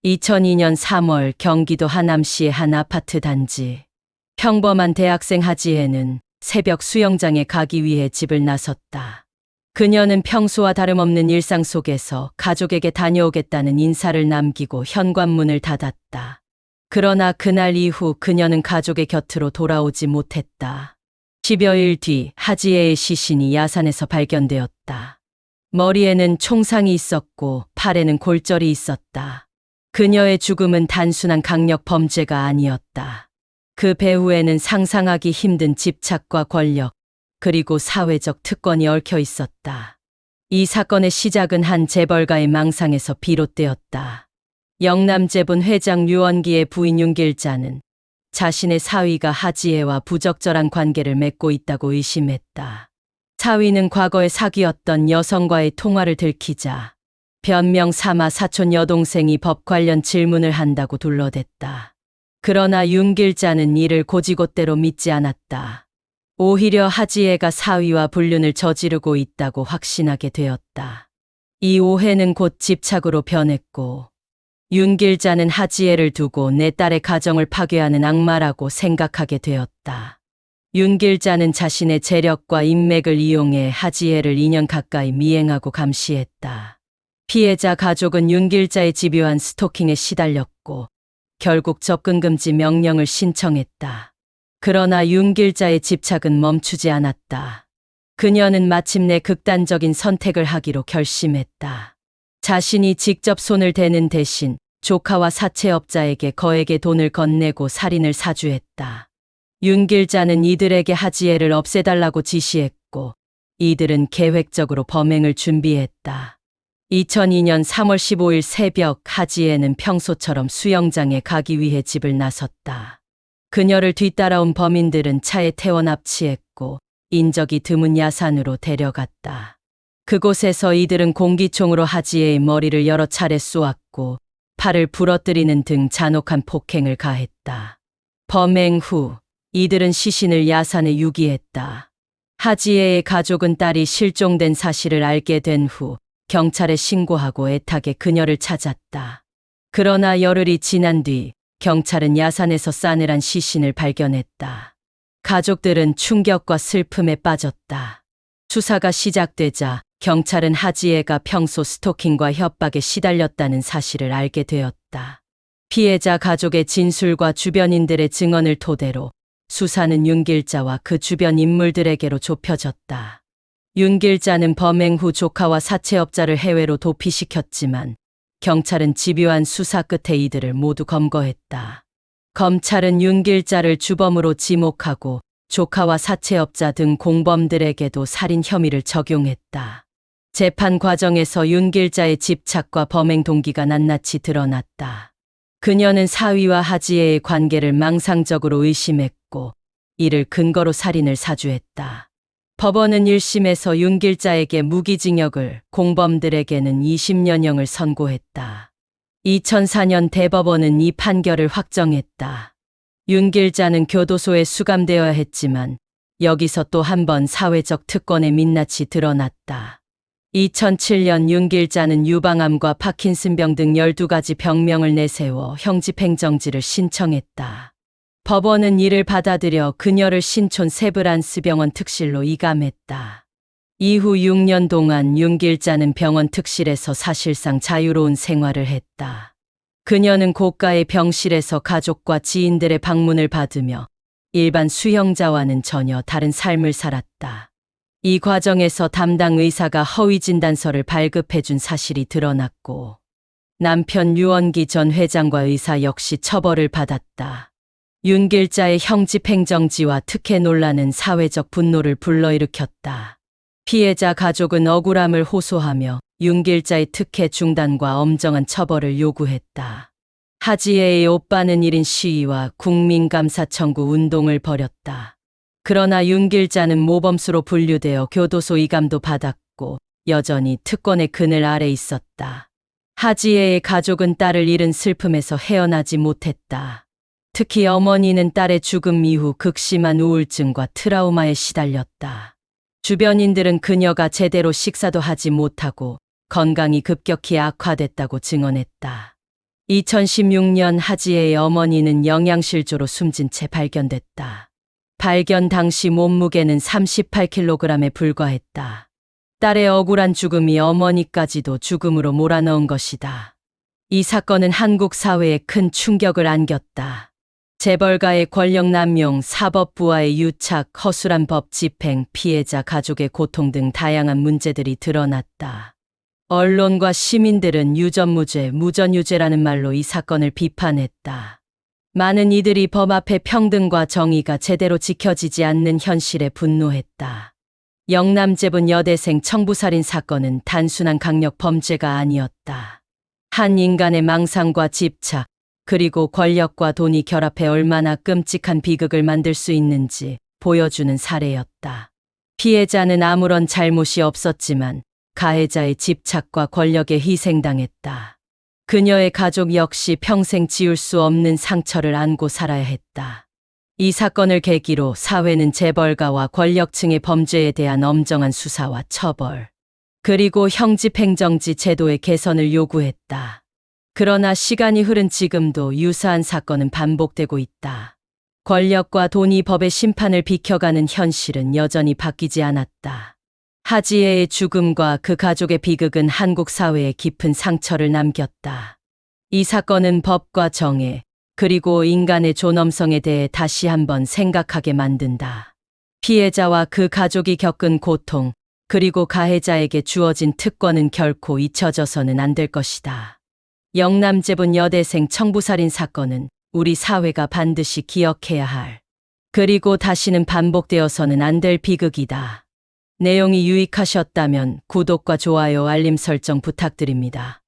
2002년 3월 경기도 하남시의 한 아파트 단지. 평범한 대학생 하지혜는 새벽 수영장에 가기 위해 집을 나섰다. 그녀는 평소와 다름없는 일상 속에서 가족에게 다녀오겠다는 인사를 남기고 현관문을 닫았다. 그러나 그날 이후 그녀는 가족의 곁으로 돌아오지 못했다. 10여일 뒤 하지혜의 시신이 야산에서 발견되었다. 머리에는 총상이 있었고 팔에는 골절이 있었다. 그녀의 죽음은 단순한 강력 범죄가 아니었다. 그 배후에는 상상하기 힘든 집착과 권력, 그리고 사회적 특권이 얽혀 있었다. 이 사건의 시작은 한 재벌가의 망상에서 비롯되었다. 영남재본 회장 류원기의 부인 윤길자는 자신의 사위가 하지혜와 부적절한 관계를 맺고 있다고 의심했다. 사위는 과거에 사귀었던 여성과의 통화를 들키자 변명 삼아 사촌 여동생이 법 관련 질문을 한다고 둘러댔다. 그러나 윤길자는 이를 곧이곧대로 믿지 않았다. 오히려 하지혜가 사위와 불륜을 저지르고 있다고 확신하게 되었다. 이 오해는 곧 집착으로 변했고 윤길자는 하지혜를 두고 내 딸의 가정을 파괴하는 악마라고 생각하게 되었다. 윤길자는 자신의 재력과 인맥을 이용해 하지혜를 2년 가까이 미행하고 감시했다. 피해자 가족은 윤길자의 집요한 스토킹에 시달렸고 결국 접근금지 명령을 신청했다. 그러나 윤길자의 집착은 멈추지 않았다. 그녀는 마침내 극단적인 선택을 하기로 결심했다. 자신이 직접 손을 대는 대신 조카와 사채업자에게 거액의 돈을 건네고 살인을 사주했다. 윤길자는 이들에게 하지혜를 없애달라고 지시했고 이들은 계획적으로 범행을 준비했다. 2002년 3월 15일 새벽 하지혜는 평소처럼 수영장에 가기 위해 집을 나섰다. 그녀를 뒤따라온 범인들은 차에 태워 납치했고 인적이 드문 야산으로 데려갔다. 그곳에서 이들은 공기총으로 하지혜의 머리를 여러 차례 쏘았고 팔을 부러뜨리는 등 잔혹한 폭행을 가했다. 범행 후 이들은 시신을 야산에 유기했다. 하지혜의 가족은 딸이 실종된 사실을 알게 된 후 경찰에 신고하고 애타게 그녀를 찾았다. 그러나 열흘이 지난 뒤 경찰은 야산에서 싸늘한 시신을 발견했다. 가족들은 충격과 슬픔에 빠졌다. 수사가 시작되자 경찰은 하지혜가 평소 스토킹과 협박에 시달렸다는 사실을 알게 되었다. 피해자 가족의 진술과 주변인들의 증언을 토대로 수사는 윤길자와 그 주변 인물들에게로 좁혀졌다. 윤길자는 범행 후 조카와 사채업자를 해외로 도피시켰지만 경찰은 집요한 수사 끝에 이들을 모두 검거했다. 검찰은 윤길자를 주범으로 지목하고 조카와 사채업자 등 공범들에게도 살인 혐의를 적용했다. 재판 과정에서 윤길자의 집착과 범행 동기가 낱낱이 드러났다. 그녀는 사위와 하지혜의 관계를 망상적으로 의심했고 이를 근거로 살인을 사주했다. 법원은 1심에서 윤길자에게 무기징역을, 공범들에게는 20년형을 선고했다. 2004년 대법원은 이 판결을 확정했다. 윤길자는 교도소에 수감되어야 했지만 여기서 또 한 번 사회적 특권의 민낯이 드러났다. 2007년 윤길자는 유방암과 파킨슨병 등 12가지 병명을 내세워 형집행정지를 신청했다. 법원은 이를 받아들여 그녀를 신촌 세브란스 병원 특실로 이감했다. 이후 6년 동안 윤길자는 병원 특실에서 사실상 자유로운 생활을 했다. 그녀는 고가의 병실에서 가족과 지인들의 방문을 받으며 일반 수용자와는 전혀 다른 삶을 살았다. 이 과정에서 담당 의사가 허위 진단서를 발급해준 사실이 드러났고 남편 류원기 전 회장과 의사 역시 처벌을 받았다. 윤길자의 형집행정지와 특혜 논란은 사회적 분노를 불러일으켰다. 피해자 가족은 억울함을 호소하며 윤길자의 특혜 중단과 엄정한 처벌을 요구했다. 하지혜의 오빠는 1인 시위와 국민감사 청구 운동을 벌였다. 그러나 윤길자는 모범수로 분류되어 교도소 이감도 받았고 여전히 특권의 그늘 아래 있었다. 하지혜의 가족은 딸을 잃은 슬픔에서 헤어나지 못했다. 특히 어머니는 딸의 죽음 이후 극심한 우울증과 트라우마에 시달렸다. 주변인들은 그녀가 제대로 식사도 하지 못하고 건강이 급격히 악화됐다고 증언했다. 2016년 하지혜의 어머니는 영양실조로 숨진 채 발견됐다. 발견 당시 몸무게는 38kg에 불과했다. 딸의 억울한 죽음이 어머니까지도 죽음으로 몰아넣은 것이다. 이 사건은 한국 사회에 큰 충격을 안겼다. 재벌가의 권력 남용, 사법부와의 유착, 허술한 법 집행, 피해자 가족의 고통 등 다양한 문제들이 드러났다. 언론과 시민들은 유전무죄, 무전유죄라는 말로 이 사건을 비판했다. 많은 이들이 법 앞에 평등과 정의가 제대로 지켜지지 않는 현실에 분노했다. 영남제분 여대생 청부살인 사건은 단순한 강력 범죄가 아니었다. 한 인간의 망상과 집착, 그리고 권력과 돈이 결합해 얼마나 끔찍한 비극을 만들 수 있는지 보여주는 사례였다. 피해자는 아무런 잘못이 없었지만 가해자의 집착과 권력에 희생당했다. 그녀의 가족 역시 평생 지울 수 없는 상처를 안고 살아야 했다. 이 사건을 계기로 사회는 재벌가와 권력층의 범죄에 대한 엄정한 수사와 처벌, 그리고 형집행정지 제도의 개선을 요구했다. 그러나 시간이 흐른 지금도 유사한 사건은 반복되고 있다. 권력과 돈이 법의 심판을 비켜가는 현실은 여전히 바뀌지 않았다. 하지혜의 죽음과 그 가족의 비극은 한국 사회에 깊은 상처를 남겼다. 이 사건은 법과 정의, 그리고 인간의 존엄성에 대해 다시 한번 생각하게 만든다. 피해자와 그 가족이 겪은 고통, 그리고 가해자에게 주어진 특권은 결코 잊혀져서는 안 될 것이다. 영남제분 여대생 청부살인 사건은 우리 사회가 반드시 기억해야 할, 그리고 다시는 반복되어서는 안 될 비극이다. 내용이 유익하셨다면 구독과 좋아요, 알림 설정 부탁드립니다.